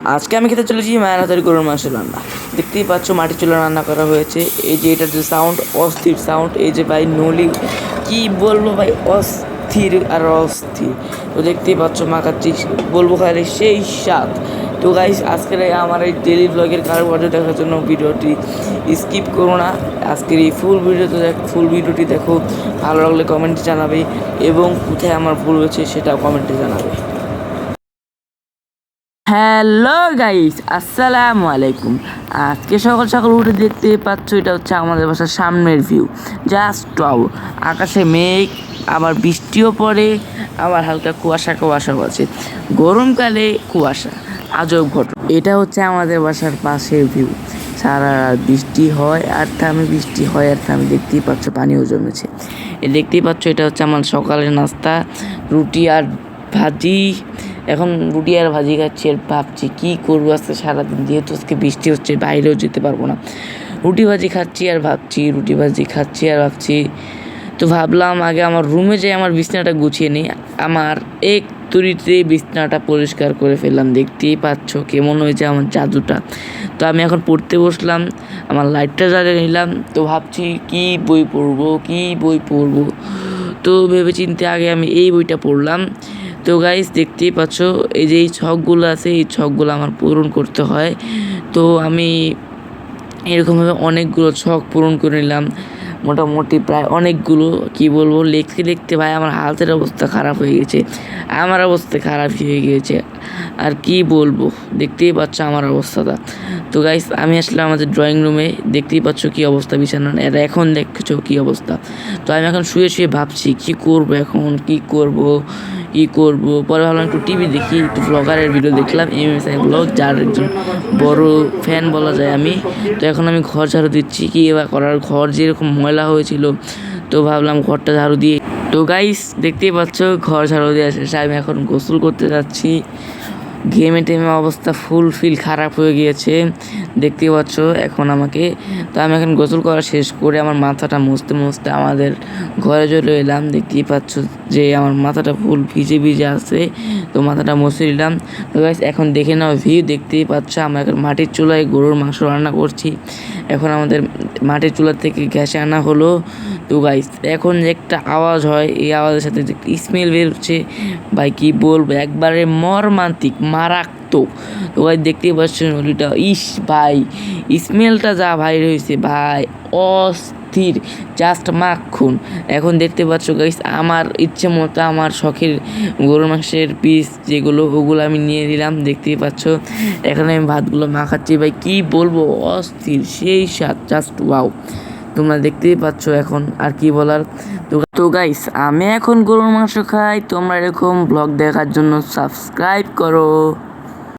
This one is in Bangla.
আজকে আমি খেতে চলেছি মায়ের হাতের গরুর মাংস রান্না। দেখতেই পাচ্ছ মাটির চুলা রান্না করা হয়েছে। এই যে এটার যে সাউন্ড, অস্থির সাউন্ড। এই যে ভাই নলি, কি বলবো ভাই, অস্থির আর অস্থির। তো দেখতেই পাচ্ছ মাখাচ্ছি, বলবো খালি সেই স্বাদ। তো গাইস, আজকের আমার এই ডেলি ব্লগের কারুকার্য দেখার জন্য ভিডিওটি স্কিপ করো না। আজকের এই ফুল ভিডিওটি দেখো। ভালো লাগলে কমেন্টে জানাবে এবং কোথায় আমার ভুল হয়েছে সেটাও কমেন্টে জানাবে। হ্যালো গাইস, আসসালামু আলাইকুম। আজকে সকাল সকাল উঠে দেখতে পাচ্ছ, এটা হচ্ছে আমাদের বাসার সামনের ভিউ। Just wow. আকাশে মেঘ, আবার বৃষ্টিও পড়ে, আবার হালকা কুয়াশাও আছে। গরমকালে কুয়াশা, আজব ঘটনা। এটা হচ্ছে আমাদের বাসার পাশের ভিউ। সারা রাত বৃষ্টি হয় আর থামে, বৃষ্টি হয় আর থামে। দেখতেই পাচ্ছ পানিও জমেছে। দেখতেই পাচ্ছ এটা হচ্ছে আমার সকালের নাস্তা, রুটি আর ভাজি। এখন রুটি আর ভাজি খাচ্ছি আর ভাবছি কী করবো আজকে সারাদিন, যেহেতু আজকে বৃষ্টি হচ্ছে, বাইরেও যেতে পারবো না। রুটি ভাজি খাচ্ছি আর ভাবছি। তো ভাবলাম আগে আমার রুমে যেয়ে আমার বিছানাটা গুছিয়ে নিই। আমার এক তুড়িতে বিছানাটা পরিষ্কার করে ফেললাম। দেখতেই পাচ্ছ কেমন হয়েছে আমার জাদুটা। তো আমি এখন পড়তে বসলাম, আমার লাইটটা জ্বালিয়ে নিলাম। তো ভাবছি কী বই পড়বো। তো ভেবেচিন্তে আগে আমি এই বইটা পড়লাম। তো গাইস, দেখতেই পাচ্ছ এই যে এই ছকগুলো আছে, এই ছকগুলো আমার পূরণ করতে হয়। তো আমি এরকমভাবে অনেকগুলো ছক পূরণ করে নিলাম, মোটামুটি প্রায় অনেকগুলো। কি বলবো, লিখতে ভাই আমার হাতের অবস্থা খারাপ হয়ে গেছে। আর কি বলবো, দেখতেই পাচ্ছ আমার অবস্থাটা। তো গাইস, আমি আসলে আমাদের ড্রয়িং রুমে, দেখতেই পাচ্ছ কী অবস্থা বিছানার। আর এখন দেখছো কী অবস্থা। তো আমি এখন শুয়ে ভাবছি কী করবো এখন, কী করব। পরে ভাবলাম একটু টিভি দেখি, একটু ব্লগারের ভিডিও দেখলাম, MSI ব্লগ, যার একজন বড় ফ্যান বলা যায় আমি। তো এখন আমি ঘর ঝাড়ু দিচ্ছি, কি এবার করার, ঘর যেরকম ময়লা হয়েছিল, তো ভাবলাম ঘরটা ঝাড়ু দিয়ে। তো গাইস, দেখতেই পাচ্ছ ঘর ঝাড়ু দিয়ে শেষে আমি এখন গোসল করতে যাচ্ছি। টেমে অবস্থা ফুলফিল খারাপ হয়ে গিয়েছে, দেখতেই পাচ্ছ এখন আমাকে। তো আমি এখন গোসল করা শেষ করে আমার মাথাটা মুছতে আমাদের ঘরে চলে এলাম। দেখতেই পাচ্ছ যে আমার মাথাটা ফুল ভিজে আছে। তো মাথাটা মুছে নিলাম। তো গাইস, এখন দেখে নাও ভিউ। দেখতেই পাচ্ছ আমরা এখন মাটির চুলায় গরুর মাংস রান্না করছি। এখন আমাদের মাটির চুলা থেকে গ্যাসে আনা হলো। তো গাইস, এখন যে একটা আওয়াজ হয়, এই আওয়াজের সাথে যে স্মেল বেরোচ্ছে ভাই, কি বলবো, একবারে মর্মান্তিক, মারাত্মক। তো ভাই দেখতেই পাচ্ছেন নলিটা, ভাই স্মেলটা যা বাইর হয়েছে ভাই, অস্থির, জাস্ট মাখন। এখন দেখতে পাচ্ছ গাইস, আমার ইচ্ছে মতো আমার শখের গরুর মাংসের পিস যেগুলো, ওগুলো আমি নিয়ে নিলাম। দেখতেই পাচ্ছ এখানে আমি ভাতগুলো মাখাচ্ছি ভাই, কি বলবো, অস্থির, সেই স্বাদ, জাস্ট ওয়াও। তোমরা দেখতেই পাচ্ছ এখন, আর কি বলার। তো গাইস, আমি এখন গরুর মাংস খাই। তোমরা এরকম ব্লগ দেখার জন্য সাবস্ক্রাইব করো।